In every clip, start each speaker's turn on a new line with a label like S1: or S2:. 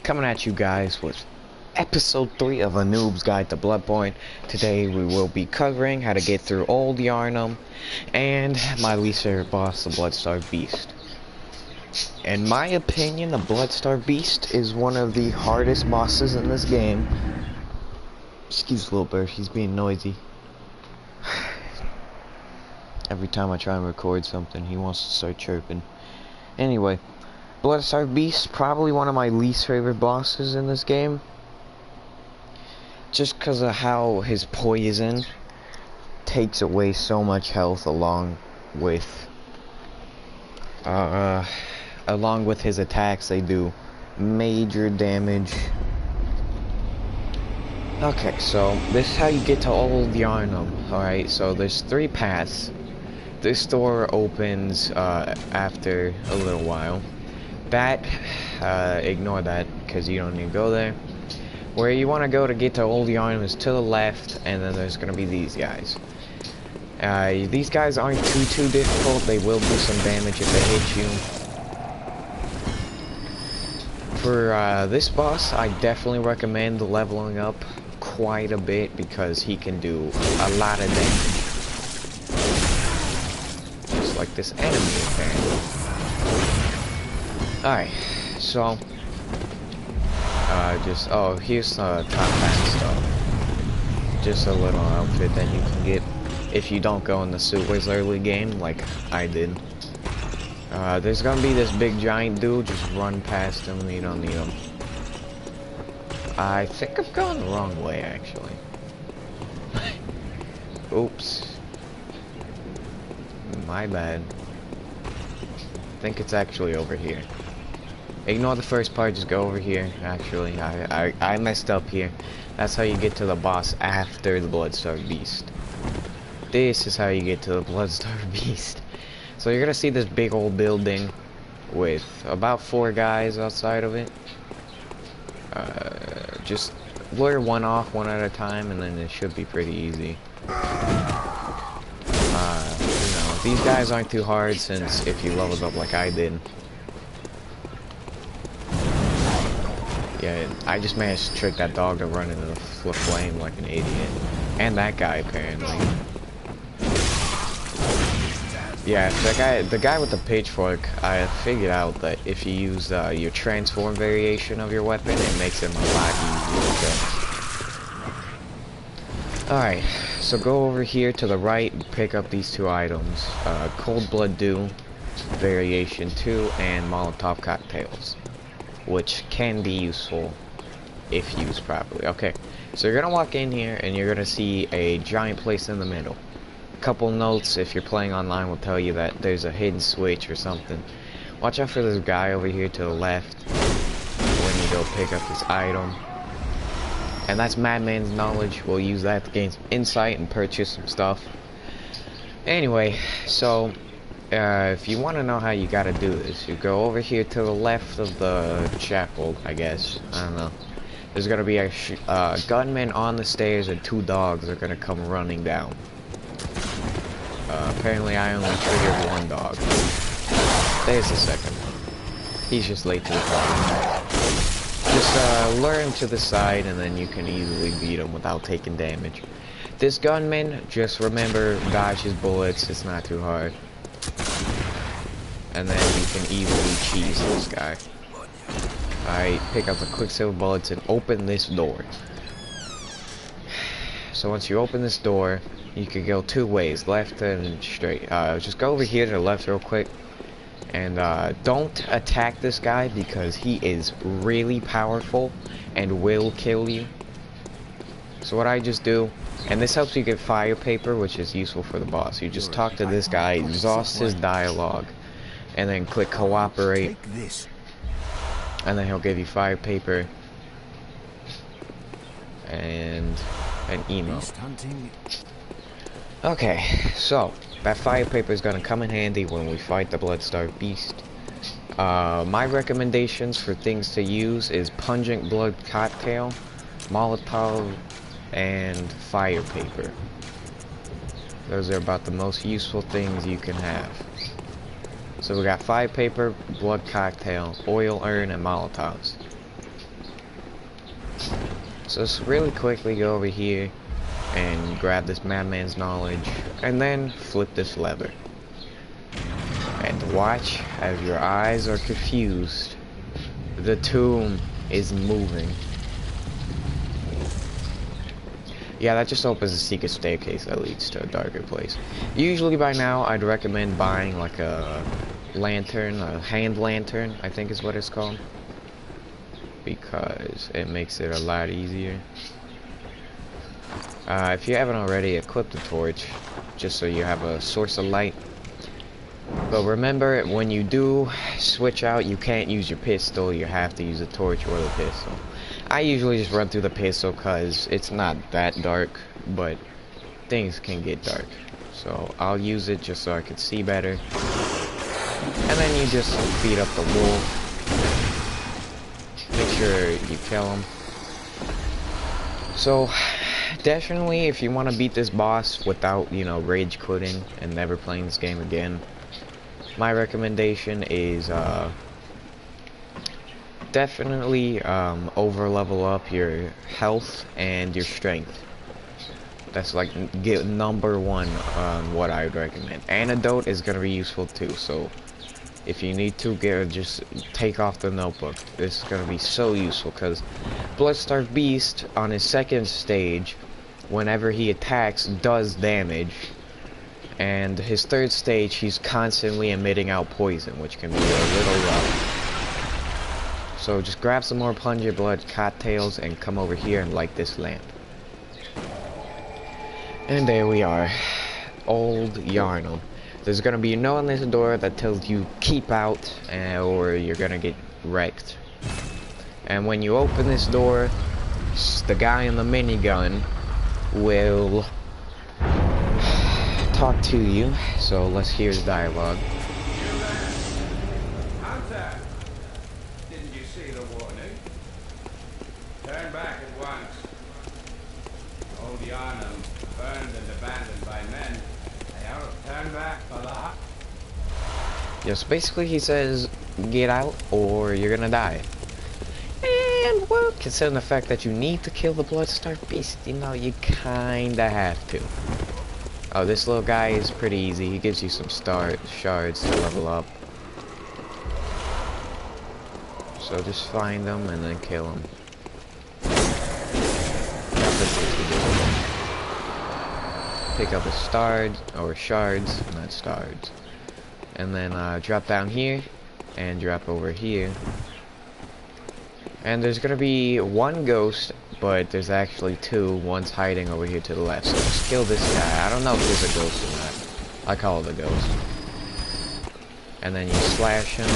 S1: coming at you guys with episode 3 of a Noob's Guide to Bloodborne. Today we will be covering how to get through old Yharnam and my least favorite boss, the Bloodstarved Beast. In my opinion, the Bloodstarved Beast is one of the hardest bosses in this game. Excuse the little bird, he's being noisy. Every time I try and record something, he wants to start chirping. Anyway, Bloodstarved Beast, probably one of my least favorite bosses in this game. Just because of how his poison takes away so much health along with his attacks. They do major damage. Okay, so this is how you get to old Yharnam. Alright, so there's 3 paths. This door opens after a little while. That, ignore that, because you don't need to go there. Where you want to go to get to old Yharnam is to the left, and then there's going to be these guys. These guys aren't too difficult. They will do some damage if they hit you. For this boss, I definitely recommend leveling up quite a bit because he can do a lot of damage. Just like this enemy, apparently. Alright, so here's the top pack stuff. Just a little outfit that you can get if you don't go in the super early game like I did. There's gonna be this big giant dude, just run past him, you don't need him. I think I've gone the wrong way, actually. Oops. My bad. I think it's actually over here. Ignore the first part, just go over here. Actually, I messed up here. That's how you get to the boss after the Bloodstarved Beast. This is how you get to the Bloodstarved Beast. So you're gonna see this big old building with about 4 guys outside of it. Just lure one off one at a time, and then it should be pretty easy. These guys aren't too hard since if you leveled up like I did. Yeah, I just managed to trick that dog to run into the flame like an idiot. And that guy, apparently. Yeah, the guy with the pitchfork, I figured out that if you use your transform variation of your weapon, it makes him a lot easier to kill. Alright, so go over here to the right and pick up these 2 items. Cold Blood Dew, variation 2, and Molotov cocktails, which can be useful if used properly. Okay, so you're gonna walk in here and you're gonna see a giant place in the middle. Couple notes if you're playing online will tell you that there's a hidden switch or something. Watch out for this guy over here to the left when you go pick up this item. And that's Madman's knowledge. We'll use that to gain some insight and purchase some stuff. Anyway, so if you want to know how you gotta do this, you go over here to the left of the chapel, I guess. I don't know. There's gonna be a gunman on the stairs and 2 dogs are gonna come running down. Apparently I only triggered 1 dog. There's the second one. He's just late to the party. Just lure him to the side and then you can easily beat him without taking damage. This gunman, just remember, dodge his bullets, it's not too hard. And then you can easily cheese this guy. Alright, pick up the Quicksilver bullets and open this door. So once you open this door, you could go 2 ways, left and straight. Just go over here to the left real quick. And don't attack this guy because he is really powerful and will kill you. So what I just do, and this helps you get fire paper, which is useful for the boss. You just talk to this guy, exhaust his dialogue, and then click cooperate. And then he'll give you fire paper and an emote. Okay, so that fire paper is gonna come in handy when we fight the Bloodstarved Beast. My recommendations for things to use is pungent blood cocktail, Molotov, and fire paper. Those are about the most useful things you can have. So we got fire paper, blood cocktail, oil urn, and Molotovs. So let's really quickly go over here and grab this madman's knowledge, and then flip this lever. And watch as your eyes are confused. The tomb is moving. Yeah, that just opens a secret staircase that leads to a darker place. Usually by now, I'd recommend buying like a lantern, a hand lantern, I think is what it's called. Because it makes it a lot easier. If you haven't already, equip the torch, just so you have a source of light. But remember, when you do switch out, you can't use your pistol, you have to use the torch or the pistol. I usually just run through the pistol because it's not that dark, but things can get dark. So I'll use it just so I can see better. And then you just beat up the wolf. Make sure you kill him. So definitely, if you want to beat this boss without, you know, rage quitting and never playing this game again, my recommendation is definitely over level up your health and your strength. That's like number one on what I would recommend. Antidote is gonna be useful too, so if you need to just take off the notebook. This is gonna be so useful because Bloodstarved Beast on his second stage, whenever he attacks, does damage. And his third stage, he's constantly emitting out poison, which can be a little rough. So just grab some more Plunge Your Blood cocktails and come over here and light this lamp. And there we are. Old Yharnam. There's gonna be a note on this door that tells you keep out or you're gonna get wrecked. And when you open this door, the guy in the minigun will talk to you. So let's hear his dialogue.
S2: Turn back at once. Old Yharnam, burned and abandoned by men. Turn back for the hut.
S1: Yes, basically he says, get out or you're gonna die. And well, considering the fact that you need to kill the Bloodstarved Beast, you know, you kinda have to. Oh, this little guy is pretty easy. He gives you some shards to level up. So just find them and then kill them. Pick up a shards, not stars. And then drop down here and drop over here. And there's gonna be one ghost, but there's actually two. One's hiding over here to the left. So just kill this guy. I don't know if there's a ghost or not. I call it a ghost. And then you slash him.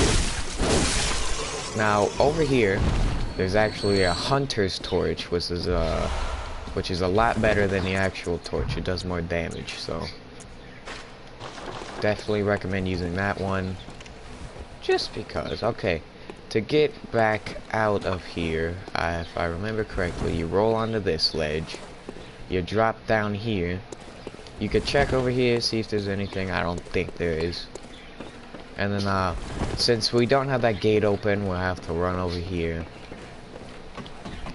S1: Now over here, there's actually a hunter's torch, which is a lot better than the actual torch. It does more damage, so definitely recommend using that one. Just because. Okay, to get back out of here, if I remember correctly, you roll onto this ledge. You drop down here. You could check over here, see if there's anything. I don't think there is. And then, since we don't have that gate open, we'll have to run over here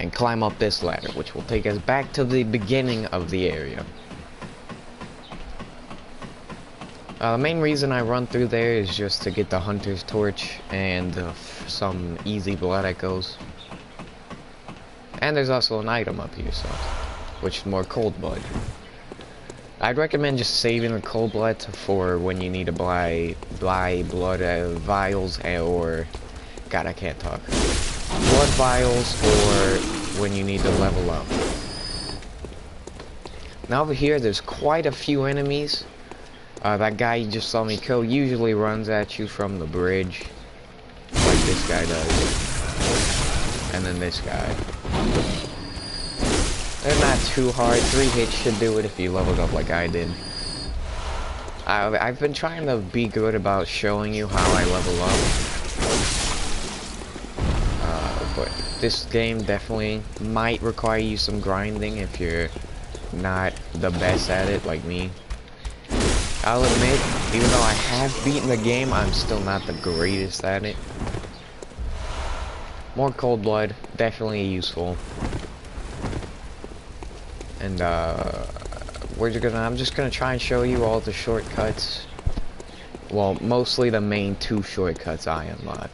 S1: and climb up this ladder, which will take us back to the beginning of the area. The main reason I run through there is just to get the hunter's torch and some easy blood echoes. And there's also an item up here, so which is more cold blood. I'd recommend just saving the cold blood for when you need to buy blood vials or God, I can't talk. Blood vials or when you need to level up. Now over here, there's quite a few enemies. That guy you just saw me kill usually runs at you from the bridge, like this guy does, and then this guy. They're not too hard. 3 hits should do it if you leveled up like I did. I've been trying to be good about showing you how I level up. But this game definitely might require you some grinding if you're not the best at it like me. I'll admit, even though I have beaten the game, I'm still not the greatest at it. More cold blood, definitely useful. And I'm just gonna try and show you all the shortcuts. Well, mostly the main two shortcuts I unlock.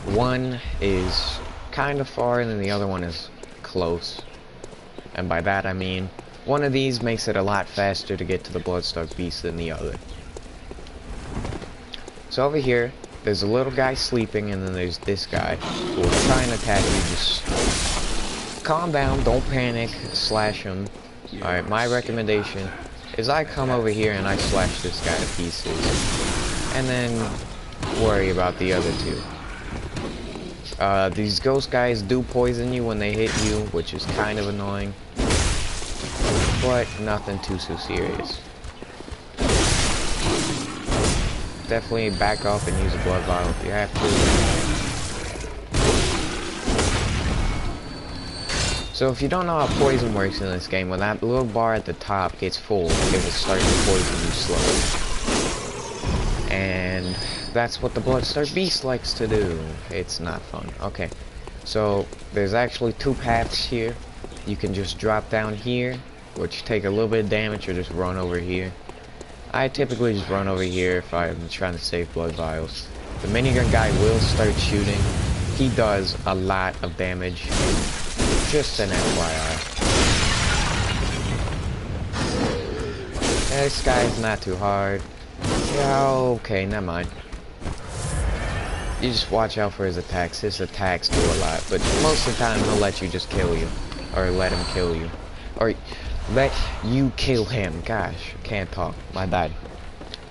S1: One is kind of far and then the other one is close. And by that I mean, one of these makes it a lot faster to get to the Bloodstark Beast than the other. So over here, there's a little guy sleeping and then there's this guy who will try and attack you. Just calm down, don't panic, slash him. Alright, my recommendation is I come over here and I slash this guy to pieces. And then worry about the other two. These ghost guys do poison you when they hit you, which is kind of annoying. But nothing too serious. Definitely back off and use a blood vial if you have to. So if you don't know how poison works in this game, when that little bar at the top gets full, it will start to poison you slowly. And that's what the Bloodstark Beast likes to do. It's not fun. Okay, so there's actually two paths here. You can just drop down here, which take a little bit of damage, or just run over here. I typically just run over here if I'm trying to save blood vials. The minigun guy will start shooting. He does a lot of damage. Just an FYI. This guy's not too hard. Yeah, okay, never mind. You just watch out for his attacks. His attacks do a lot, but most of the time he'll let you just kill you. Or let him kill you. Or let you kill him. Gosh, can't talk. My bad.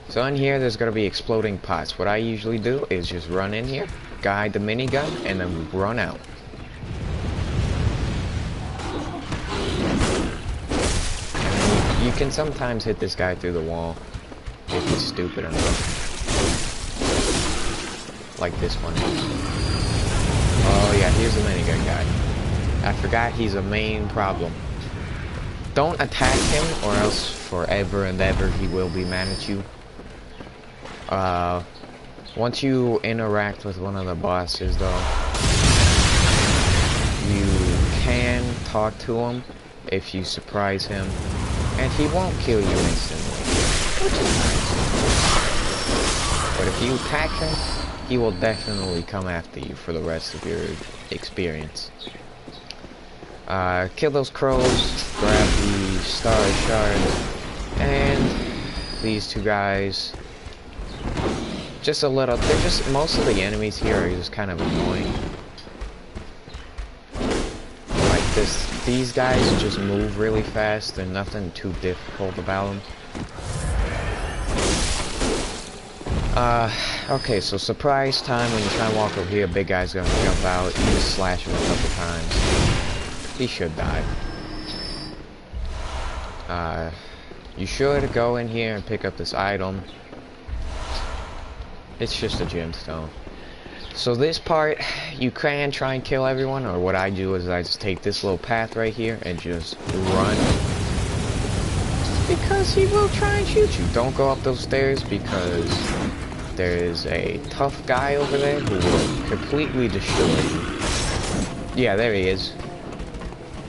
S1: So in here, there's gonna be exploding pots. What I usually do is just run in here, guide the minigun, and then run out. You can sometimes hit this guy through the wall if he's stupid enough. Like this one. Oh yeah, here's the minigun guy. I forgot he's a main problem. Don't attack him, or else forever and ever he will be mad at you. Once you interact with one of the bosses, though, you can talk to him if you surprise him, and he won't kill you instantly, which is nice. But if you attack him, he will definitely come after you for the rest of your experience. Kill those crows, grab the star shards, and these two guys. Just a little, they're just, most of the enemies here are just kind of annoying. Like these guys just move really fast, there's nothing too difficult about them. Okay, so surprise time. When you try and walk over here, big guy's gonna jump out, you just slash him a couple times. He should die. You should go in here and pick up this item. It's just a gemstone. So this part, you can try and kill everyone, or what I do is I just take this little path right here and just run. Because he will try and shoot you. Don't go up those stairs because there is a tough guy over there who will completely destroy you. Yeah, there he is.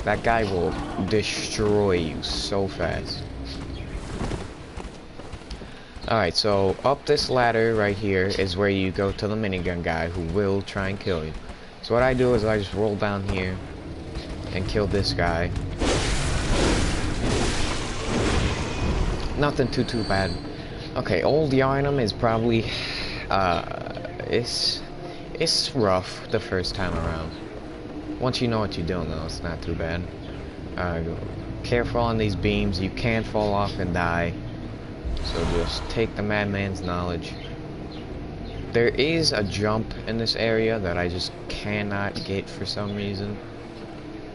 S1: That guy will destroy you so fast. Alright, so up this ladder right here is where you go to the minigun guy who will try and kill you. So what I do is I just roll down here and kill this guy. Nothing too bad. Okay, old Yharnam is probably it's rough the first time around. Once you know what you're doing, though, it's not too bad. Careful on these beams. You can fall off and die. So just take the madman's knowledge. There is a jump in this area that I just cannot get for some reason.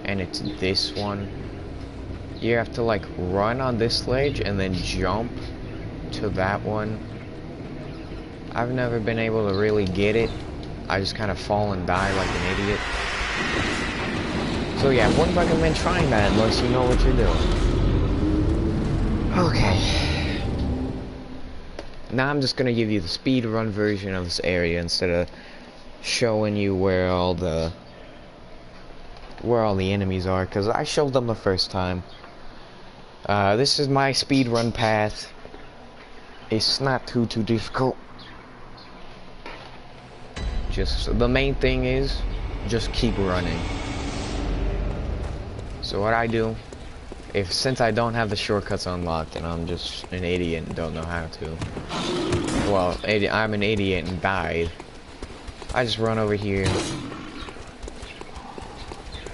S1: And it's this one. You have to like run on this ledge and then jump to that one. I've never been able to really get it. I just kind of fall and die like an idiot. So yeah, I wouldn't recommend trying that unless you know what you're doing. Okay. Now I'm just gonna give you the speed run version of this area instead of showing you where all the where all the enemies are, because I showed them the first time. This is my speedrun path. It's not too difficult. Just, the main thing is, just keep running. So what I do, since I don't have the shortcuts unlocked and I'm just an idiot and don't know how to. Well, I'm an idiot and died. I just run over here.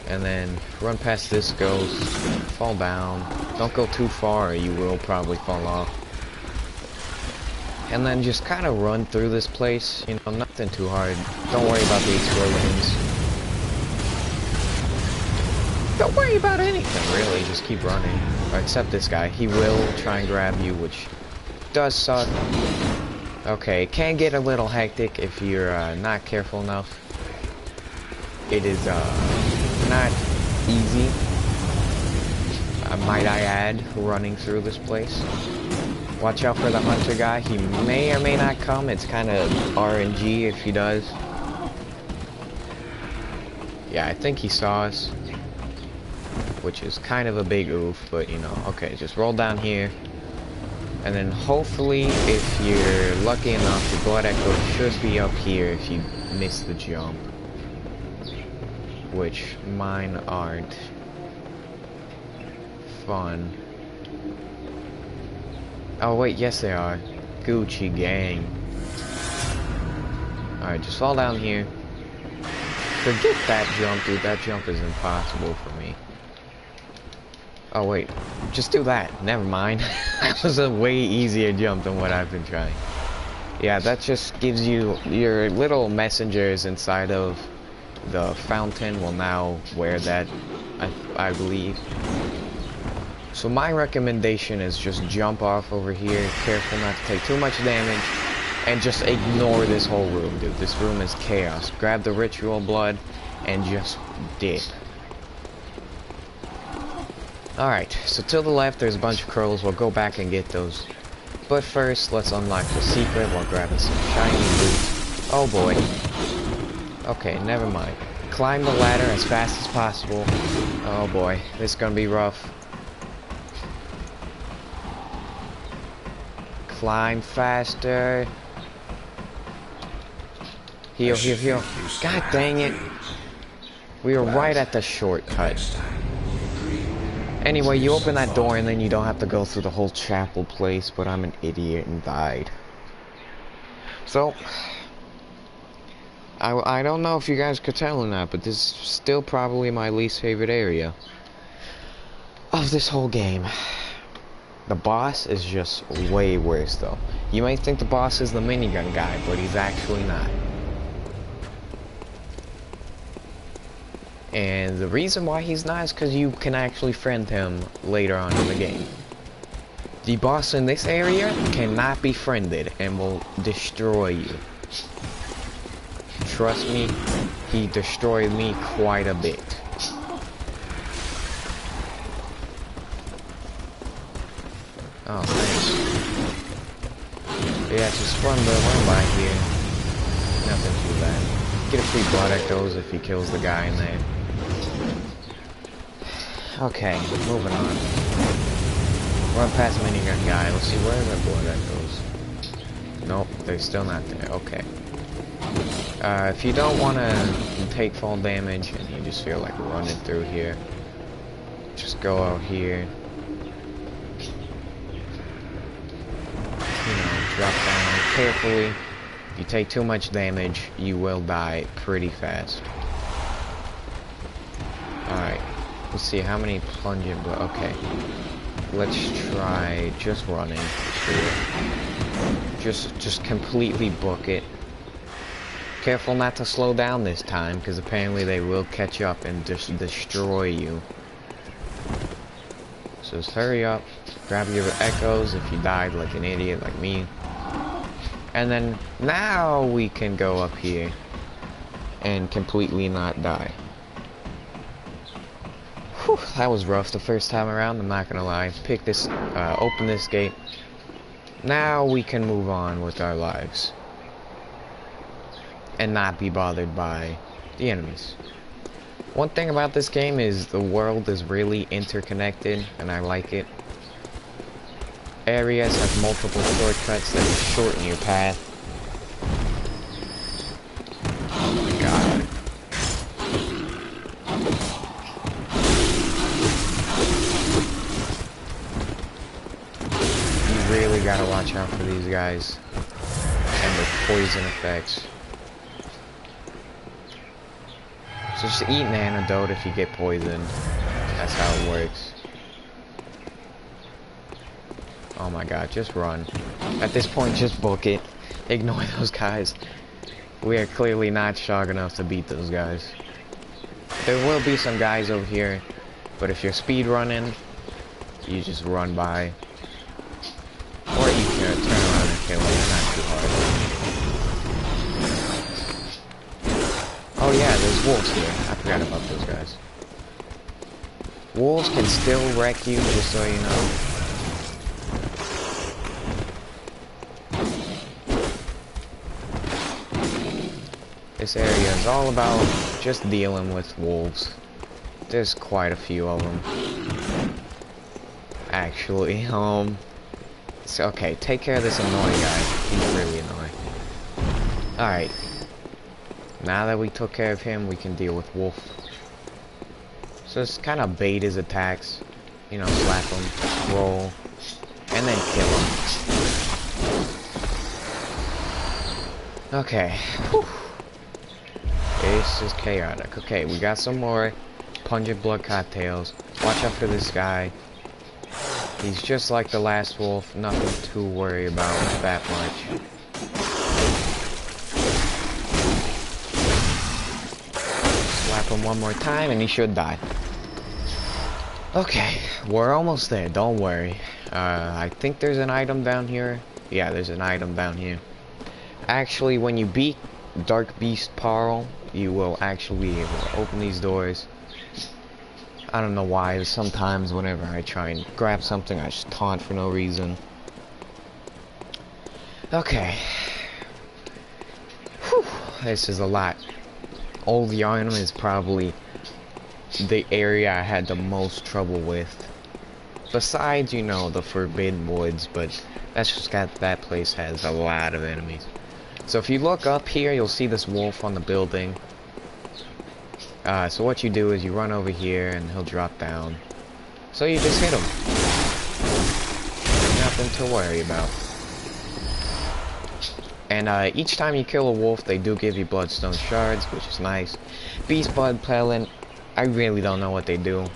S1: And then run past this ghost, fall down. Don't go too far or you will probably fall off. And then just kind of run through this place, you know, nothing too hard. Don't worry about the explosions. Don't worry about anything, really, just keep running. Except this guy, he will try and grab you, which does suck. Okay, it can get a little hectic if you're not careful enough. It is not easy, might I add, running through this place. Watch out for the hunter guy. He may or may not come. It's kind of RNG if he does. Yeah, I think he saw us, which is kind of a big oof, but you know, okay, just roll down here. And then hopefully, if you're lucky enough, the blood echo should be up here if you miss the jump. Which mine aren't. Fun. Oh wait, yes they are. Gucci gang. Alright, just fall down here. Forget that jump, dude. That jump is impossible for me. Oh wait, just do that. Never mind. That was a way easier jump than what I've been trying. Yeah, that just gives you your little messengers inside of the fountain will now wear that, I believe. So my recommendation is just jump off over here, careful not to take too much damage, and just ignore this whole room, dude. This room is chaos. Grab the ritual blood and just dip. Alright, so to the left there's a bunch of crows. We'll go back and get those. But first, let's unlock the secret while grabbing some shiny loot. Oh boy. Okay, never mind. Climb the ladder as fast as possible. Oh boy, this is gonna be rough. Climb faster. Heal, heal, heal. God dang it. We were right at the shortcut. Anyway, you open that door and then you don't have to go through the whole chapel place, but I'm an idiot and died. So, I don't know if you guys could tell or not, but this is still probably my least favorite area of this whole game. The boss is just way worse, though. You might think the boss is the minigun guy, but he's actually not. And the reason why he's not is because you can actually friend him later on in the game. The boss in this area cannot be friended and will destroy you. Trust me, he destroyed me quite a bit. Oh, thanks. Yeah, it's just fun to run by here. Nothing too bad. Get a free blood echoes if he kills the guy in there. Okay, moving on. Run past minigun guy. Let's see, where are the blood echoes? Nope, they're still not there. Okay. If you don't want to take fall damage and you just feel like running through here, just go out here. Drop down carefully. If you take too much damage, you will die pretty fast. Alright. Let's see how many plunging blood. Okay. Let's try just running. Just completely book it. Careful not to slow down this time, because apparently they will catch up and just destroy you. So just hurry up. Grab your echoes if you died like an idiot like me. And then now we can go up here and completely not die. Whew, that was rough the first time around, I'm not gonna lie. Pick this, open this gate. Now we can move on with our lives. And not be bothered by the enemies. One thing about this game is the world is really interconnected, and I like it. Areas have multiple shortcuts that shorten your path. Oh my god. You really gotta watch out for these guys and their poison effects. So just eat an antidote if you get poisoned. That's how it works. Oh my god, just run. At this point, just book it. Ignore those guys. We are clearly not strong enough to beat those guys. There will be some guys over here, but if you're speed running, you just run by. Or you can turn around and kill them, they're not too hard. Oh yeah, there's wolves here. I forgot about those guys. Wolves can still wreck you, just so you know. This area is all about just dealing with wolves. There's quite a few of them. Actually, so, okay, take care of this annoying guy. He's really annoying. Alright. Now that we took care of him, we can deal with wolf. So just kind of bait his attacks. You know, slap him, roll, and then kill him. Okay. Whew. This is chaotic. Okay, we got some more pungent blood cocktails. Watch out for this guy. He's just like the last wolf, nothing to worry about that much. Slap him one more time and he should die. Okay, we're almost there, don't worry. I think there's an item down here. Yeah, there's an item down here. Actually, when you beat Dark Beast Parl, you will actually be able to open these doors. I don't know why, sometimes whenever I try and grab something, I just taunt for no reason. Okay. Whew, this is a lot. Old Yharnam is probably the area I had the most trouble with. Besides, you know, the Forbidden Woods, but that's just that place has a lot of enemies. So if you look up here, you'll see this wolf on the building. So what you do is you run over here and he'll drop down. So you just hit him. Nothing to worry about. And each time you kill a wolf, they do give you bloodstone shards, which is nice. Beast blood pellet, I really don't know what they do.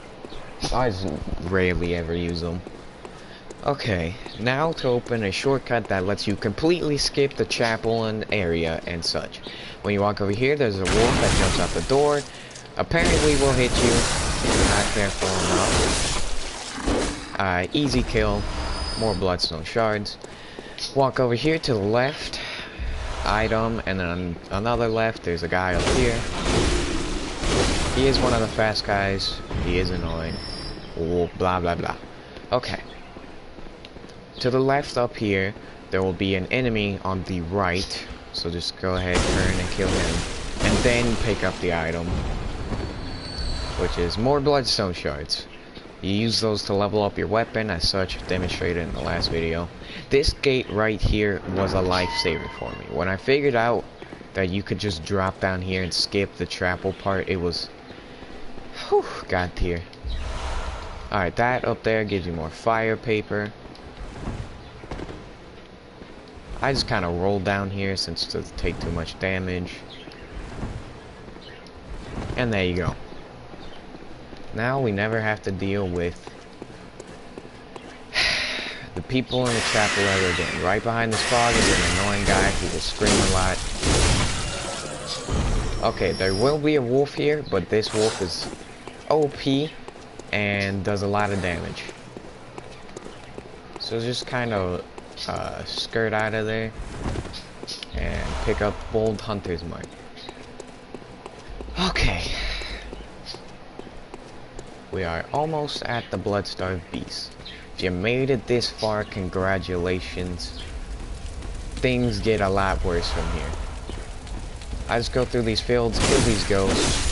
S1: I just rarely ever use them. Okay, now to open a shortcut that lets you completely skip the chapel and area and such. When you walk over here, there's a wolf that jumps out the door. Apparently will hit you if you're not careful enough. Easy kill. More bloodstone shards. Walk over here to the left. Item, and then on another left, there's a guy up here. He is one of the fast guys. He is annoying. Oh, blah blah blah. Okay. To the left up here, there will be an enemy on the right. So just go ahead, turn and kill him. And then pick up the item, which is more bloodstone shards. You use those to level up your weapon, as such demonstrated in the last video. This gate right here was a lifesaver for me. When I figured out that you could just drop down here and skip the chapel part, it was... whew, God tier. Alright, that up there gives you more fire paper. I just kind of rolled down here since it doesn't take too much damage. And there you go. Now we never have to deal with the people in the chapel ever again. Right behind this fog is an annoying guy who will scream a lot. Okay, there will be a wolf here, but this wolf is OP and does a lot of damage. So just kind of skirt out of there and pick up Bold Hunter's Mark. Okay. We are almost at the Bloodstarved Beast. If you made it this far, congratulations. Things get a lot worse from here. I just go through these fields, kill these ghosts,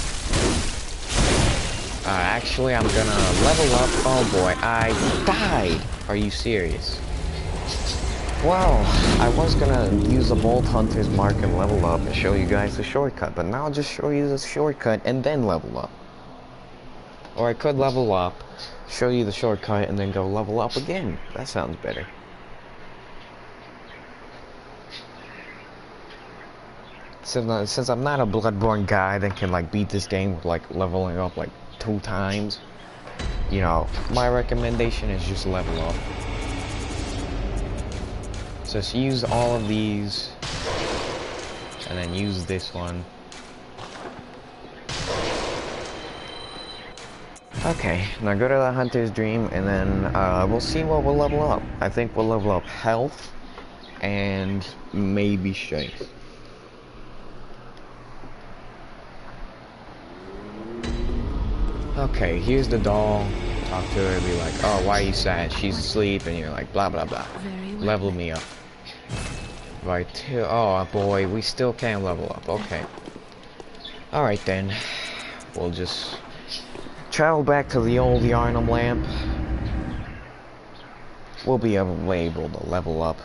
S1: Actually, I'm gonna level up. Oh boy, I died. Are you serious? Well, I was gonna use the Bolt Hunter's mark and level up and show you guys the shortcut, but now I'll just show you the shortcut and then level up. Or I could level up, show you the shortcut, and then go level up again. That sounds better. Since I'm not a Bloodborne guy that can like beat this game with like leveling up like 2 times, you know, my recommendation is just level up. So just use all of these, and then use this one. Okay, now go to the Hunter's Dream, and then we'll see what we'll level up. I think we'll level up health, and maybe strength. Okay, here's the doll. Talk to her, be like, oh, why are you sad? She's asleep, and you're like, blah, blah, blah.
S3: Well.
S1: Level me up. Right, oh boy, we still can't level up. Okay. Alright then. We'll just travel back to the old Yharnam lamp. We'll be able to level up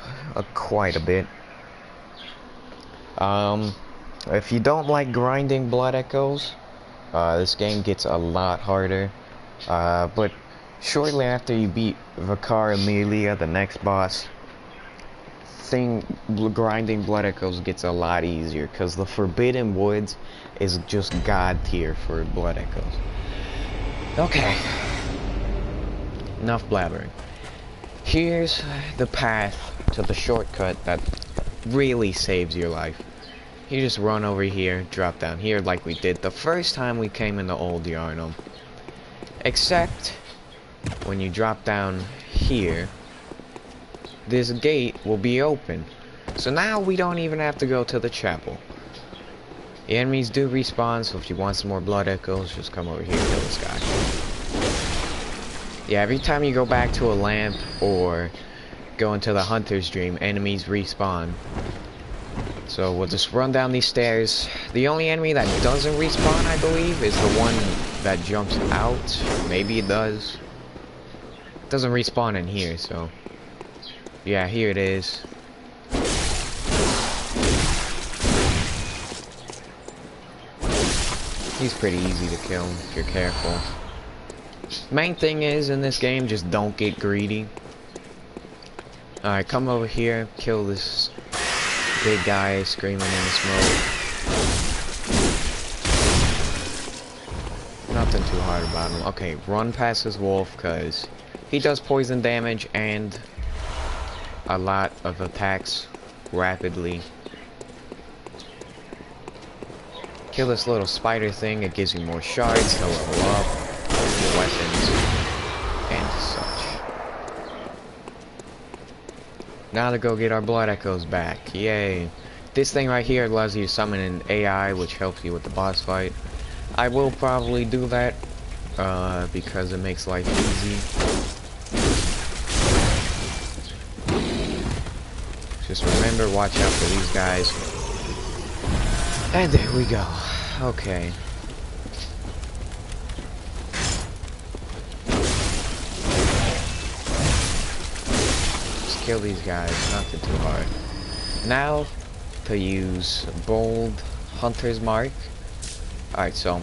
S1: quite a bit. If you don't like grinding blood echoes, this game gets a lot harder. But shortly after you beat Vicar Amelia, the next boss, grinding blood echoes gets a lot easier, because the Forbidden Woods is just god tier for blood echoes. Okay, enough blabbering. Here's the path to the shortcut that really saves your life. You just run over here, drop down here like we did the first time we came into Old Yharnam. Except when you drop down here, this gate will be open. So now we don't even have to go to the chapel. The enemies do respawn, so if you want some more blood echoes, just come over here and kill this guy. Yeah, every time you go back to a lamp or go into the Hunter's Dream, enemies respawn. So we'll just run down these stairs. The only enemy that doesn't respawn, I believe, is the one that jumps out. Maybe it does. It doesn't respawn in here, so... yeah, here it is. He's pretty easy to kill if you're careful. Main thing is, in this game, just don't get greedy. Alright, come over here, kill this big guy screaming in the smoke. Nothing too hard about him. Okay, run past this wolf, because he does poison damage and a lot of attacks rapidly. Kill this little spider thing, it gives you more shards to level up, weapons, and such. Now to go get our blood echoes back, yay. This thing right here allows you to summon an AI, which helps you with the boss fight. I will probably do that, because it makes life easy. Just remember, watch out for these guys. And there we go. Okay. Just kill these guys, nothing too hard. Now, to use Bold Hunter's Mark. Alright, so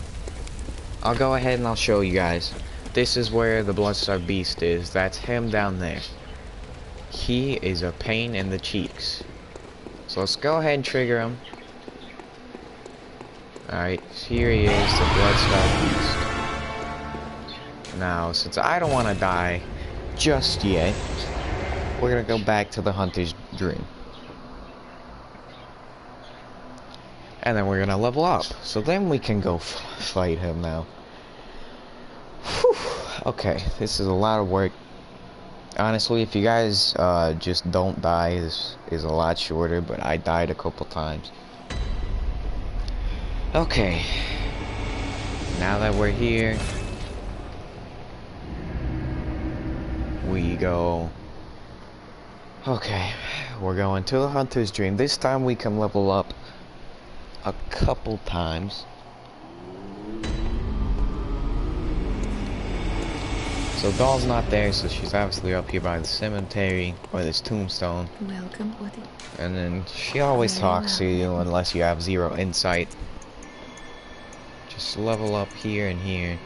S1: I'll go ahead and I'll show you guys. This is where the Bloodstar Beast is. That's him down there. He is a pain in the cheeks. So let's go ahead and trigger him. Alright, here he is, the Bloodstar Beast. Now, since I don't want to die just yet, we're gonna go back to the Hunter's Dream. And then we're gonna level up. So then we can go fight him now. Whew. Okay, this is a lot of work. Honestly, if you guys just don't die, this is a lot shorter, but I died a couple times. Okay. Now that we're here, we go... okay, we're going to the Hunter's Dream. This time we can level up a couple times. So Doll's not there, so she's obviously up here by the cemetery or this tombstone.
S3: Welcome, Woody.
S1: And then she always talks to you unless you have 0 insight. Just level up here and here.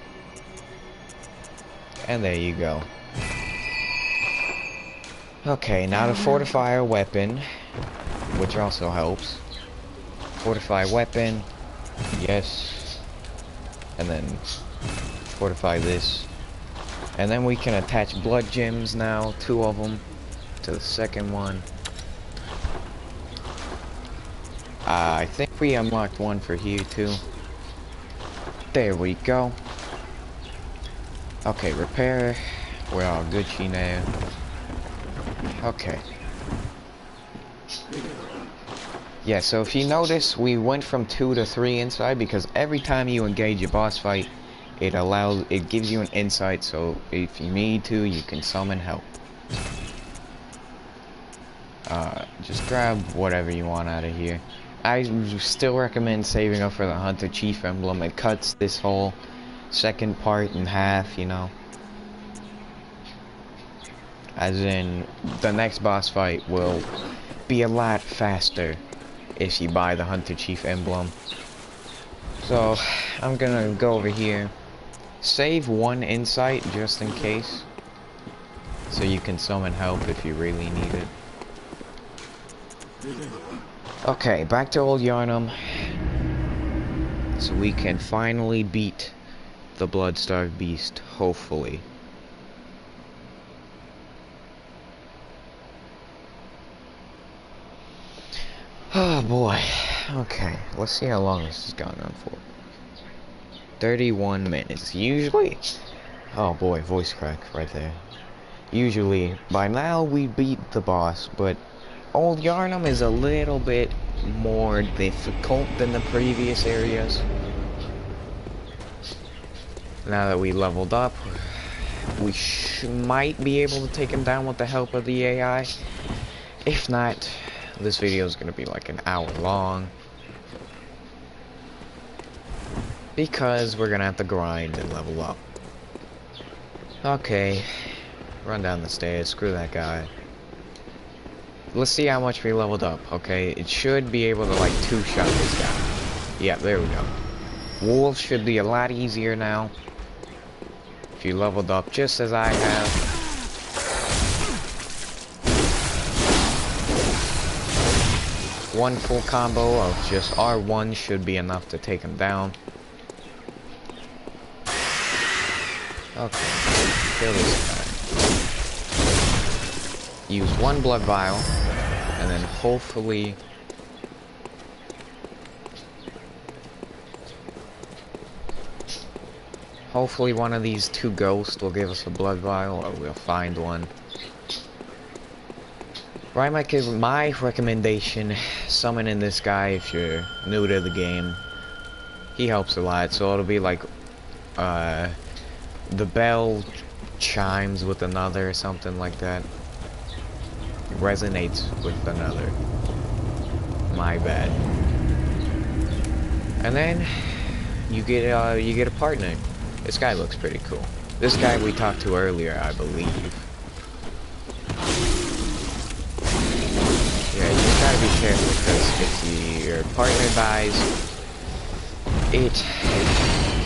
S1: And there you go. Okay, now to fortify our weapon, which also helps. Fortify weapon, yes. And then fortify this. And then we can attach blood gems now, 2 of them, to the second one. I think we unlocked one for here too. There we go. Okay, repair. We're all Gucci now. Okay. Yeah, so if you notice, we went from 2 to 3 inside because every time you engage a boss fight, it gives you an insight, so if you need to, you can summon help. Just grab whatever you want out of here. I still recommend saving up for the Hunter Chief Emblem. It cuts this whole second part in half, you know. As in, the next boss fight will be a lot faster if you buy the Hunter Chief Emblem. So, I'm gonna go over here. Save 1 insight just in case. So you can summon help if you really need it. Okay, back to old Yharnam. So we can finally beat the Bloodstarved Beast, hopefully. Oh boy. Okay, let's see how long this has gone on for. 31 minutes. Usually... Oh boy, voice crack right there. Usually, by now we beat the boss, but old Yharnam is a little bit more difficult than the previous areas. Now that we leveled up, we might be able to take him down with the help of the AI. If not, this video is going to be like an hour long. Because we're going to have to grind and level up. Okay. Run down the stairs. Screw that guy. Let's see how much we leveled up, okay? It should be able to, like, 2-shot this guy. Yeah, there we go. Wolves should be a lot easier now. If you leveled up just as I have. One full combo of just R1 should be enough to take him down. Okay, kill this guy. Use 1 blood vial, and then hopefully... Hopefully one of these 2 ghosts will give us a blood vial, or we'll find one. Right, my recommendation, summoning this guy if you're new to the game. He helps a lot, so it'll be like, the bell chimes with another or something like that. Resonates with another. My bad. And then you get a partner. This guy looks pretty cool. This guy we talked to earlier, I believe. Yeah, you just gotta be careful because if your partner dies, it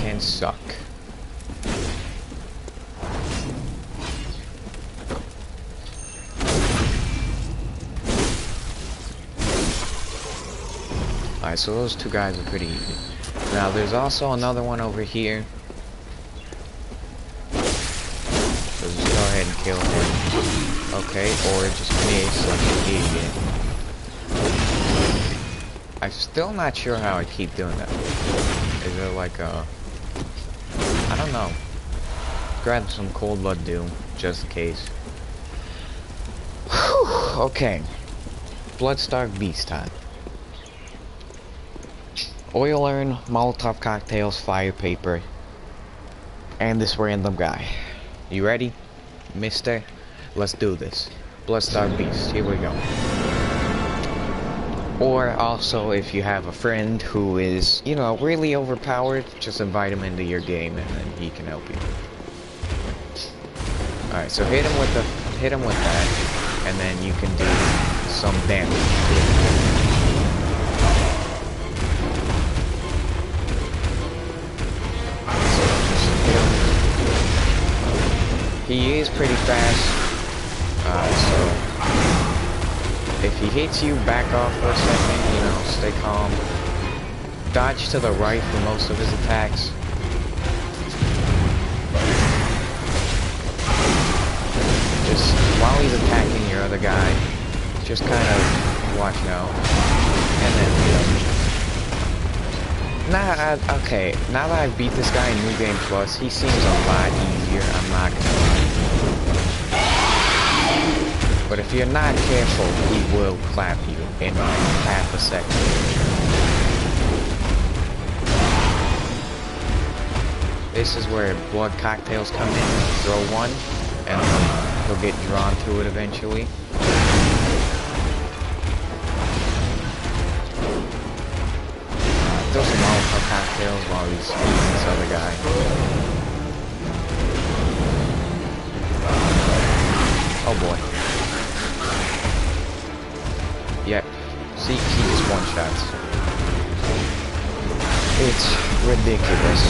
S1: can suck. Alright, so those 2 guys are pretty easy. Now, there's also another one over here. So just go ahead and kill him. Okay, or just miss like an idiot. I'm still not sure how I keep doing that. Is there like a... I don't know. Grab some cold blood doom, just in case. Whew, okay. Bloodstarved Beast time. Oil urn, Molotov cocktails, fire paper, and this random guy. You ready, mister? Let's do this. Bloodstarved Beast, here we go. Or also, if you have a friend who is, you know, really overpowered, just invite him into your game and then he can help you. Alright, so hit him with that, and then you can do some damage. So just hit him. He is pretty fast, so if he hits you, back off for a second, you know, stay calm. Dodge to the right for most of his attacks. Just while he's attacking your other guy, just kind of watch out, and then okay. Now that I've beat this guy in New Game Plus, he seems a lot easier. I'm not gonna lie. But if you're not careful, he will clap you in like half a second. This is where blood cocktails come in. Throw one, and he'll get drawn to it eventually. Throw some Molotov cocktails while he's eating this other guy. Oh boy. Yep. See, he just one-shots. It's ridiculous.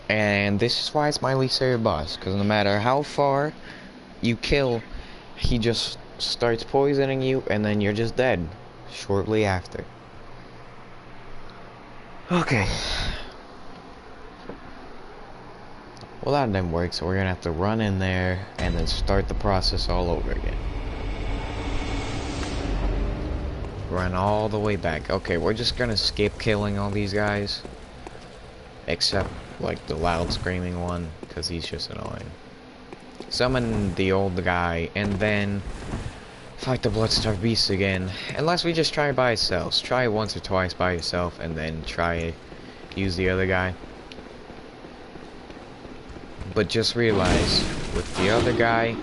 S1: And this is why it's my least favorite boss, because no matter how far you kill, he just starts poisoning you, and then you're just dead shortly after. Okay. Well, that didn't work, so we're gonna have to run in there and then start the process all over again. Run all the way back. Okay, we're just gonna skip killing all these guys. Except, like, the loud screaming one, because he's just annoying. Summon the old guy, and then fight the Bloodstarved Beast again. Unless we just try it by ourselves. Try it once or twice by yourself, and then use the other guy. But just realize, with the other guy,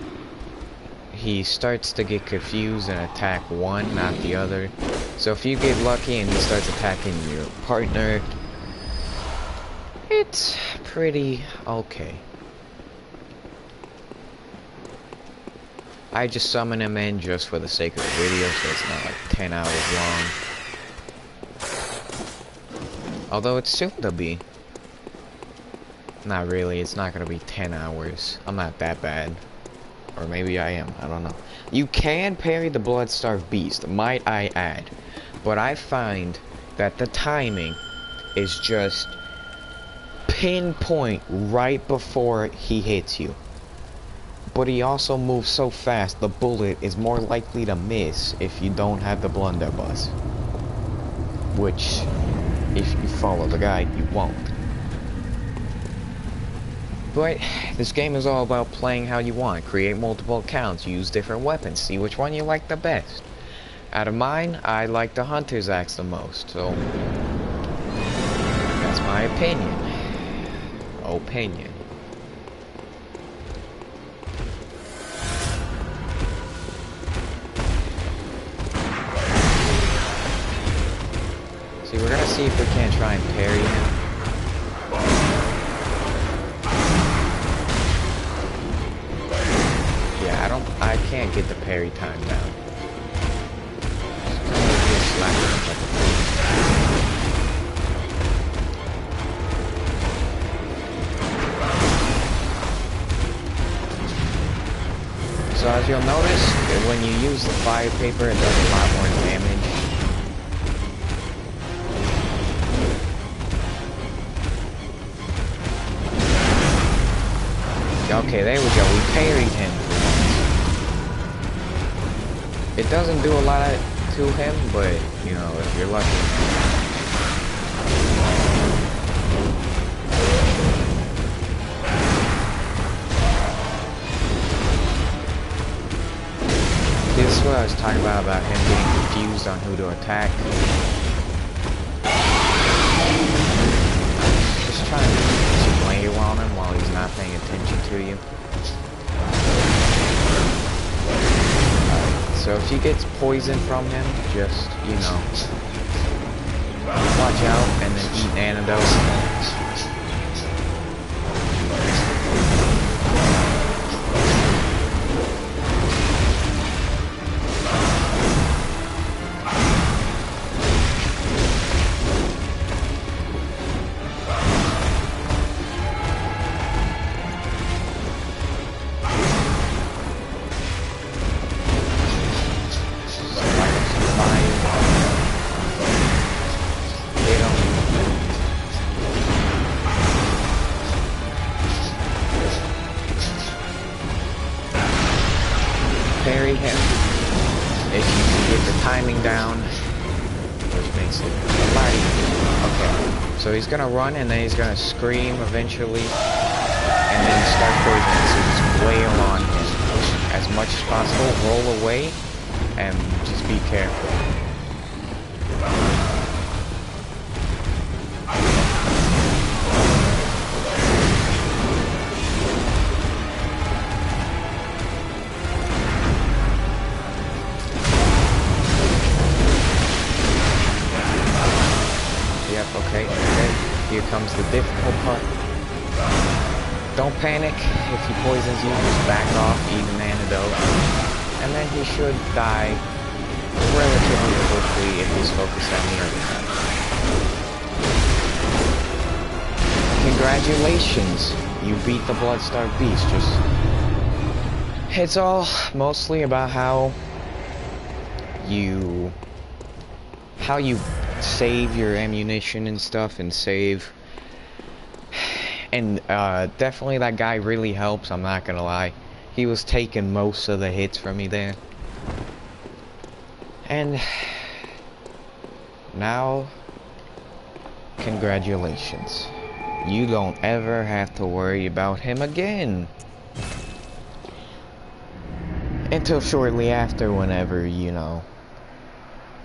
S1: he starts to get confused and attack one, not the other. So if you get lucky and he starts attacking your partner, it's pretty okay. I just summon him in just for the sake of the video, so it's not like 10 hours long. Although it's soon to be. Not really, it's not gonna be 10 hours. I'm not that bad. Or maybe I am, I don't know. You can parry the Bloodstarved Beast, might I add. But I find that the timing is just pinpoint right before he hits you. But he also moves so fast, the bullet is more likely to miss if you don't have the blunderbuss. Which, if you follow the guide, you won't. But this game is all about playing how you want. Create multiple accounts, use different weapons, see which one you like the best. Out of mine, I like the Hunter's Axe the most, so that's my opinion. See, we're gonna see if we can't try and parry him. I can't get the parry time down. So as you'll notice, when you use the fire paper, it does a lot more damage. Okay, there we go. We parried him. It doesn't do a lot to him, but, you know, if you're lucky. This is what I was talking about him getting confused on who to attack. Just trying to play on him while he's not paying attention to you. So if he gets poison from him, just, you know, watch out and then eat an antidote. down, which makes it a lot easier. Okay, so he's gonna run and then he's gonna scream eventually, and then start poisoning. So just wail on him as much as possible. Roll away, and just be careful. Okay, here comes the difficult part. Don't panic. If he poisons you, just back off, eat an antidote. And then he should die relatively quickly if he's focused on the other side. Congratulations, you beat the Bloodstarved Beast. It's all mostly about how you save your ammunition and stuff, and save, and definitely that guy really helps, I'm not gonna lie. He was taking most of the hits from me there. And now, congratulations, you don't ever have to worry about him again until shortly after, whenever, you know,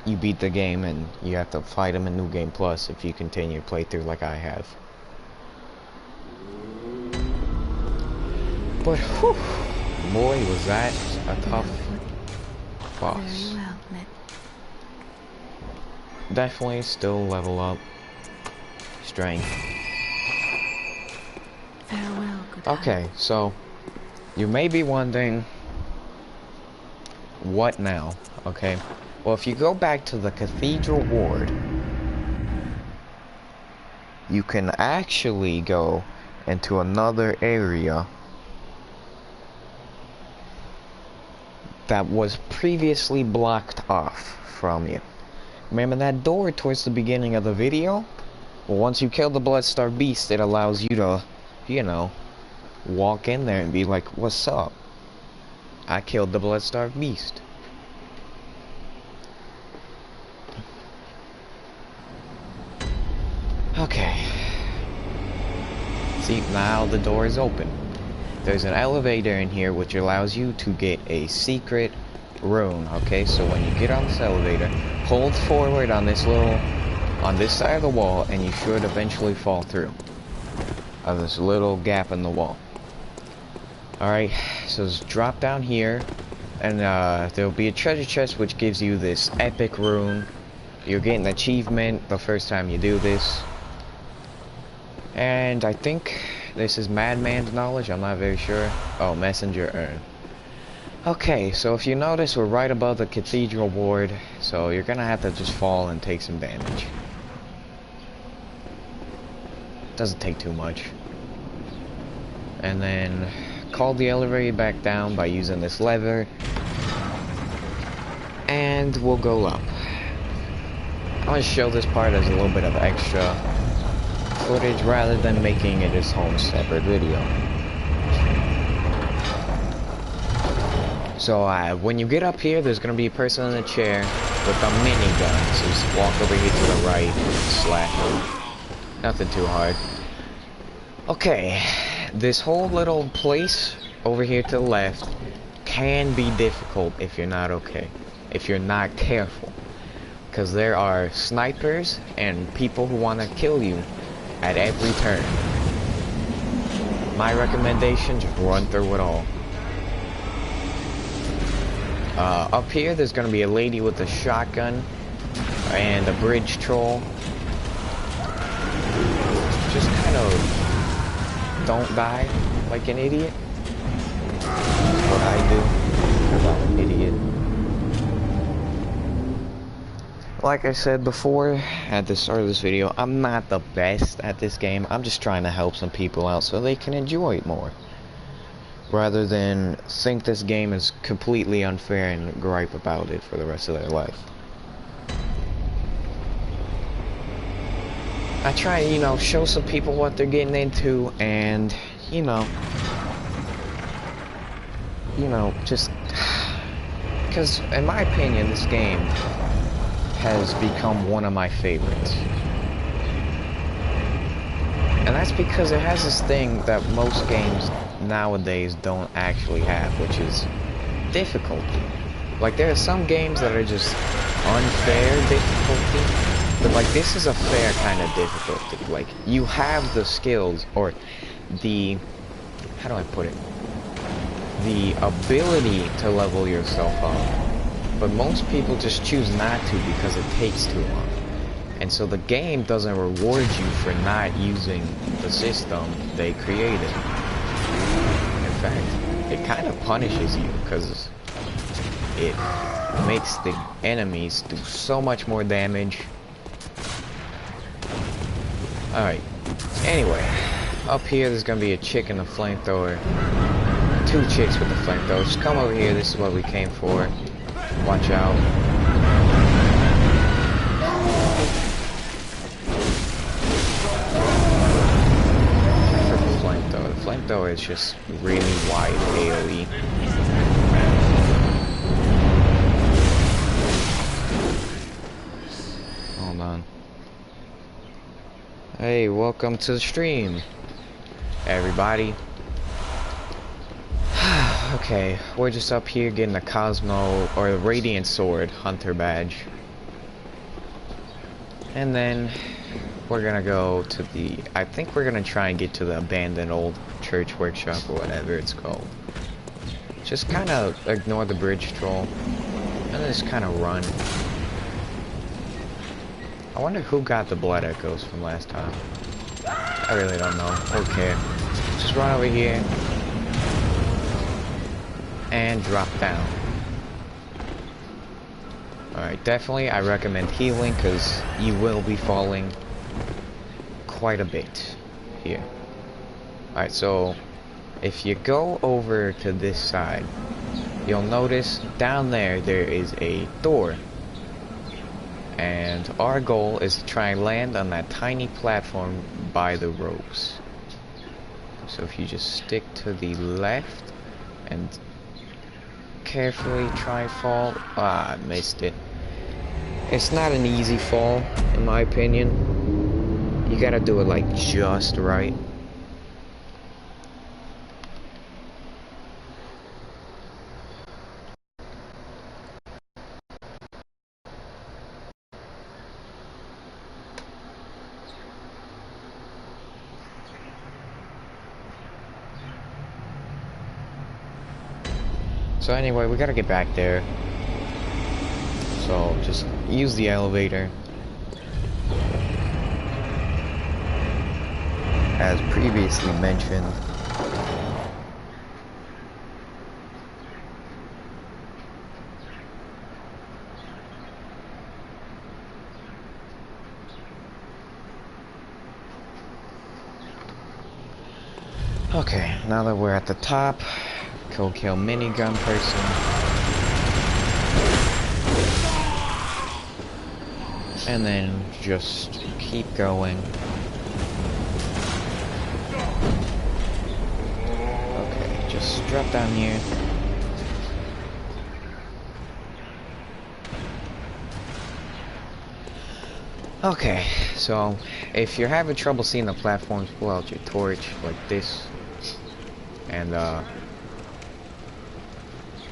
S1: you beat the game and you have to fight him in New Game Plus if you continue to play through like I have. But whew, boy, was that a tough boss. Definitely still level up strength.
S3: Farewell,
S1: okay, so you may be wondering, what now? Okay. Well, if you go back to the Cathedral Ward, you can actually go into another area that was previously blocked off from you. Remember that door towards the beginning of the video? Well, once you kill the Bloodstarved Beast, it allows you to, you know, walk in there and be like, what's up? I killed the Bloodstarved Beast. Okay. See, now the door is open. There's an elevator in here which allows you to get a secret rune, okay? So when you get on this elevator, hold forward on this side of the wall, and you should eventually fall through of this little gap in the wall. Alright, so just drop down here, and there'll be a treasure chest which gives you this epic rune. You're getting an achievement the first time you do this. And I think this is Madman's knowledge, I'm not very sure. Oh, messenger urn. Okay, so if you notice, we're right above the Cathedral Ward, so you're gonna have to just fall and take some damage. Doesn't take too much. And then call the elevator back down by using this lever, and we'll go up. I'm gonna show this part as a little bit of extra footage rather than making it its own separate video. So when you get up here, there's gonna be a person in a chair with a minigun. So just walk over here to the right and slash him. Nothing too hard. Okay, this whole little place over here to the left can be difficult if you're not if you're not careful. Because there are snipers and people who want to kill you at every turn. My recommendation, just run through it all. Up here, there's going to be a lady with a shotgun and a bridge troll. Just kind of don't die like an idiot. That's what I do, because I'm an idiot. Like I said before, at the start of this video, I'm not the best at this game. I'm just trying to help some people out so they can enjoy it more, rather than think this game is completely unfair and gripe about it for the rest of their life. I try to, you know, show some people what they're getting into, and, you know, just, because in my opinion, this game has become one of my favorites. And that's because it has this thing that most games nowadays don't actually have, which is difficulty. Like, there are some games that are just unfair difficulty, but like, this is a fair kind of difficulty. Like, you have the skills, or the, how do I put it? The ability to level yourself up, but most people just choose not to because it takes too long. And so the game doesn't reward you for not using the system they created. In fact, it kind of punishes you because it makes the enemies do so much more damage. Alright, anyway, up here there's gonna be a chick in a flamethrower. 2 chicks with the flamethrower. Just come over here, this is what we came for. Watch out. The flamethrower is just really wide AoE. Hold on. Hey, welcome to the stream, everybody. Okay, we're just up here getting the Cosmo, or the Radiant Sword Hunter badge. And then we're gonna go to the, I think we're gonna try and get to the abandoned old church workshop, or whatever it's called. Just kind of ignore the bridge troll, and then just kind of run. I wonder who got the blood echoes from last time. I really don't know. Okay, just run over here and drop down. Alright, definitely I recommend healing, because you will be falling quite a bit here. Alright, so if you go over to this side, you'll notice down there is a door. And our goal is to try and land on that tiny platform by the ropes. So if you just stick to the left and carefully try and fall. Ah, I missed it. It's not an easy fall, in my opinion. You gotta do it like just right. So anyway, we gotta get back there. So just use the elevator. As previously mentioned. Okay, now that we're at the top, go kill minigun person. And then just keep going. Okay, just drop down here. Okay, so if you're having trouble seeing the platforms, pull out your torch like this. And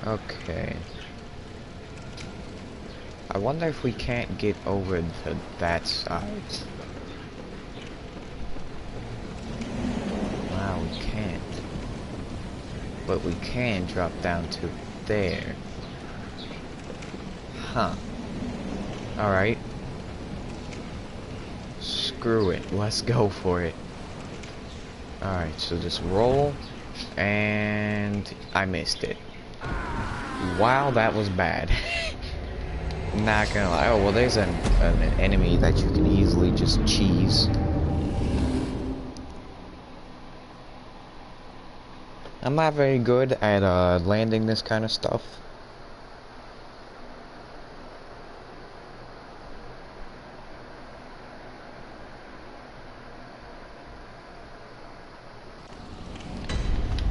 S1: okay. I wonder if we can't get over to that side. Wow, we can't. But we can drop down to there. Huh. Alright. Screw it. Let's go for it. Alright, so just roll. And I missed it. Wow, that was bad. Not gonna lie. Oh, well, there's an enemy that you can easily just cheese. I'm not very good at landing this kind of stuff.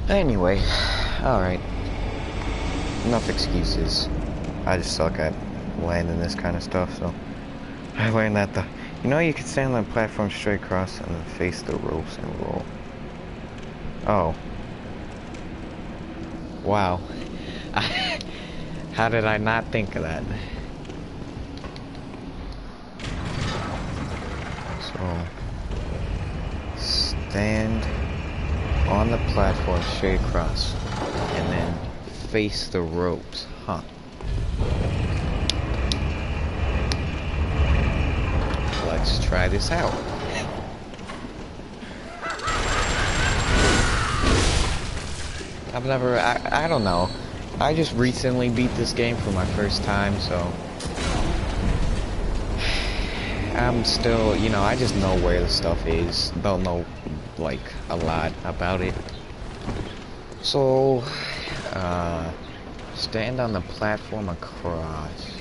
S1: Anyway, alright. Enough excuses. I just suck at landing this kind of stuff, so I learned that the... You know you can stand on the platform straight across and then face the ropes and roll. Oh. Wow. How did I not think of that? So... Stand on the platform straight across and then face the ropes. Huh. Let's try this out. I've never, I don't know. I just recently beat this game for my first time, so I'm still, you know, I just know where the stuff is. Don't know, like, a lot about it. So, stand on the platform across.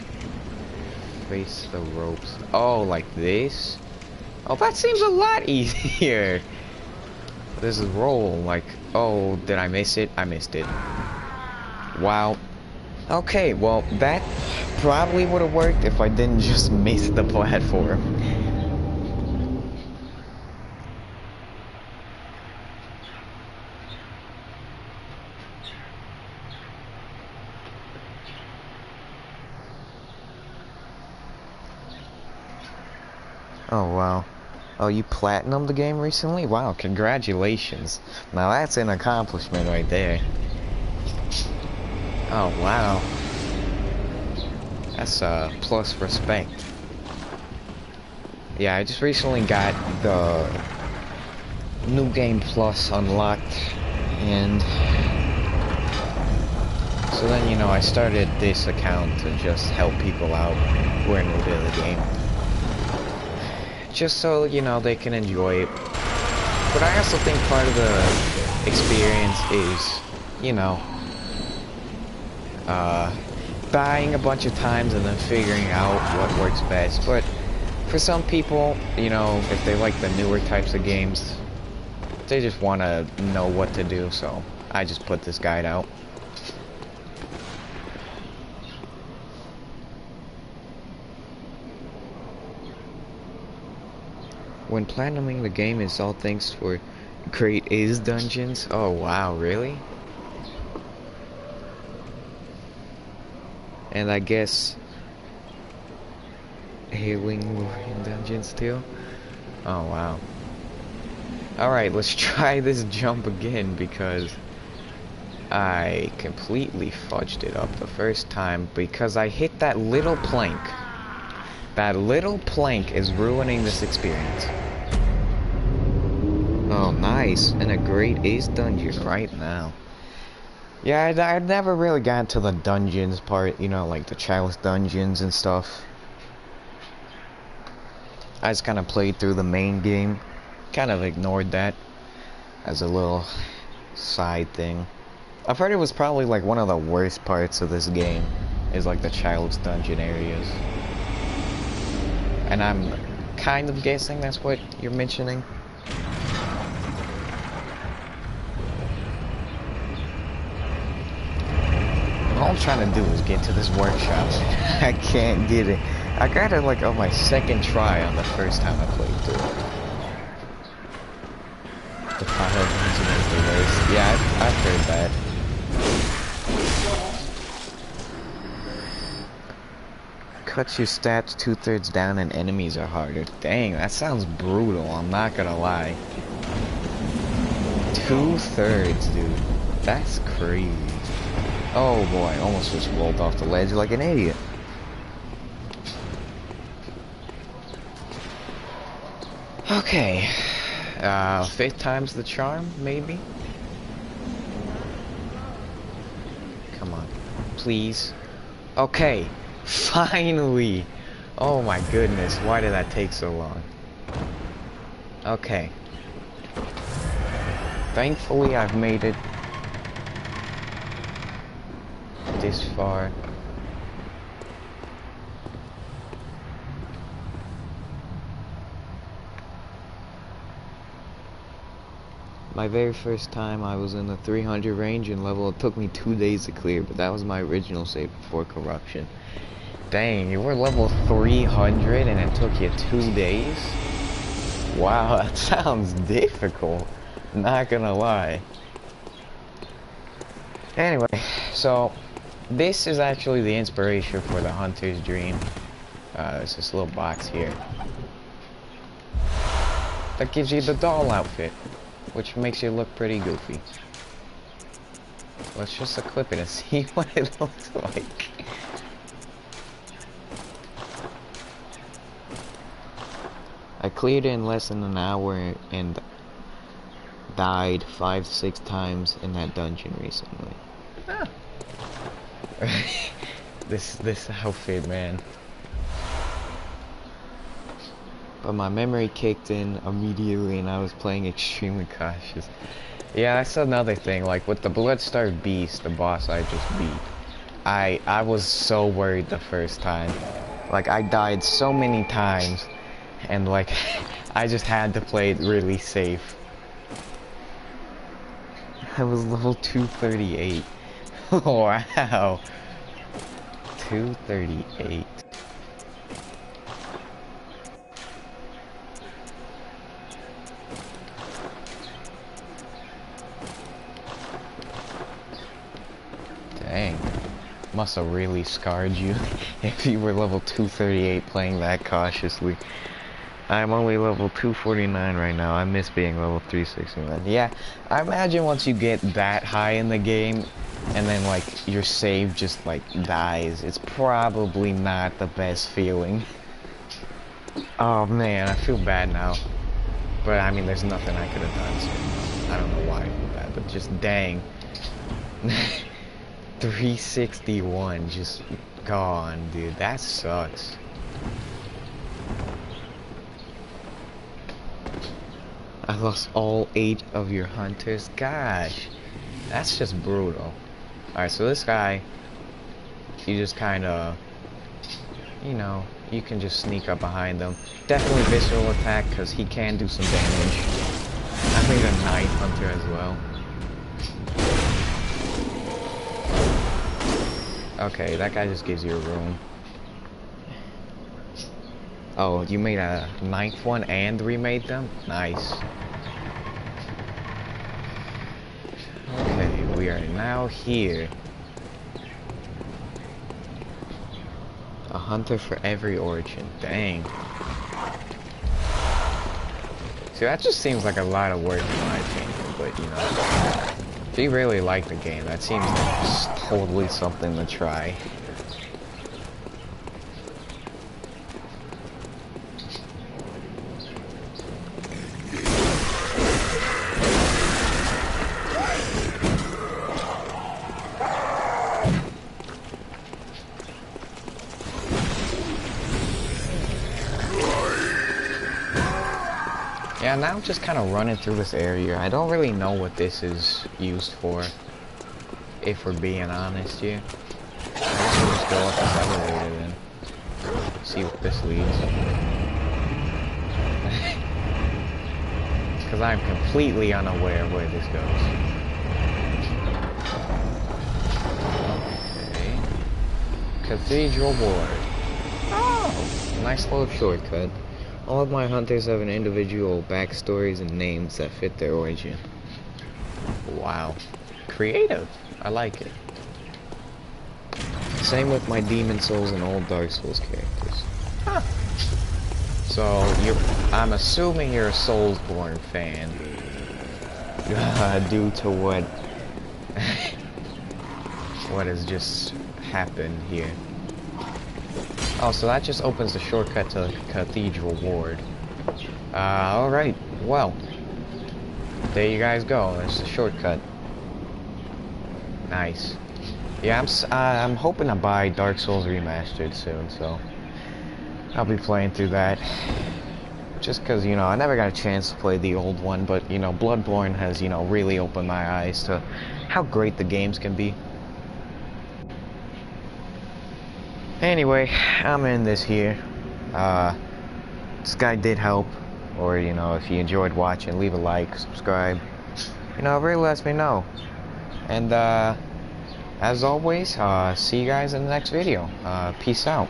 S1: Face the ropes. Oh, like this? Oh, that seems a lot easier. This is roll, like, oh, did I miss it? I missed it. Wow. Okay, well, that probably would have worked if I didn't just miss the platform. Oh, wow. Oh, you platinumed the game recently? Wow, congratulations. Now that's an accomplishment right there. Oh, wow. That's, plus respect. Yeah, I just recently got the New Game Plus unlocked, and so then, you know, I started this account to just help people out who are new to the game. Just so, you know, they can enjoy it. But I also think part of the experience is, you know, dying a bunch of times and then figuring out what works best. But for some people, you know, if they like the newer types of games, they just want to know what to do, so I just put this guide out. When platinuming the game is all thanks for great is dungeons. Oh wow, really? And I guess healing in dungeons too? Oh wow. Alright, let's try this jump again because I completely fudged it up the first time because I hit that little plank. That little plank is ruining this experience. Oh, nice. And a great ace dungeon right now. Yeah, I'd never really gotten to the dungeons part, you know, like the chalice dungeons and stuff. I just kind of played through the main game. Kind of ignored that as a little side thing. I've heard it was probably like one of the worst parts of this game is like the child's dungeon areas. And I'm kind of guessing that's what you're mentioning. All I'm trying to do is get to this workshop. I can't get it. I got it like on my second try on the first time I played through it. The file is the worst. Yeah, I've heard that. Cuts your stats 2/3 down and enemies are harder. Dang, that sounds brutal, I'm not gonna lie. 2/3, dude. That's crazy. Oh boy, I almost just rolled off the ledge like an idiot. Okay. 5th time's the charm, maybe? Come on. Please. Okay. Finally! Oh my goodness, why did that take so long? Okay. Thankfully, I've made it this far. My very first time I was in the 300 range and level. It took me 2 days to clear, but that was my original save before corruption. Dang, you were level 300 and it took you 2 days? Wow, that sounds difficult. Not gonna lie. Anyway, so this is actually the inspiration for the Hunter's Dream. There's this little box here that gives you the doll outfit, which makes you look pretty goofy. Let's just equip it and see what it looks like. I cleared it in less than an hour and died 5-6 times in that dungeon recently. Ah. this outfit, man. But my memory kicked in immediately and I was playing extremely cautious. Yeah, that's another thing, like with the Bloodstar Beast, the boss I just beat, I was so worried the first time. Like, I died so many times, and like, I just had to play it really safe. I was level 238. Wow. 238. Dang. Must have really scarred you if you were level 238 playing that cautiously. I'm only level 249 right now. I miss being level 369. Yeah, I imagine once you get that high in the game, and then like your save just like dies, it's probably not the best feeling. Oh man, I feel bad now. But I mean, there's nothing I could have done, so I don't know why I feel bad, but just dang. 361 just gone, dude. That sucks. I lost all 8 of your hunters. Gosh, that's just brutal. Alright, so this guy, you just kind of, you know, you can just sneak up behind him. Definitely visceral attack, because he can do some damage. I made a night hunter as well. Okay, that guy just gives you a room. Oh, you made a 9th one and remade them? Nice. Okay, we are now here. A hunter for every origin. Dang. See, that just seems like a lot of work in my opinion, but you know. If you really like the game, that seems like just totally something to try. Yeah, now I'm just kind of running through this area. I don't really know what this is used for, if we're being honest here. I guess we'll just go up this elevator then. See what this leads. Because I'm completely unaware where this goes. Okay. Cathedral Ward. Oh! Nice little shortcut. All of my hunters have an individual backstories and names that fit their origin. Wow. Creative. I like it. Same with my Demon Souls and old Dark Souls characters. Huh. So, I'm assuming you're a Soulsborne fan. Due to what... what has just happened here. Oh, so that just opens the shortcut to Cathedral Ward. Alright, well. There you guys go, there's the shortcut. Nice. Yeah, I'm hoping to buy Dark Souls Remastered soon, so... I'll be playing through that. Just because, you know, I never got a chance to play the old one, but, you know, Bloodborne has, you know, really opened my eyes to how great the games can be. Anyway, I'm in this here. This guy did help, or you know, if you enjoyed watching, leave a like, subscribe. You know, it really lets me know. And as always, see you guys in the next video. Peace out.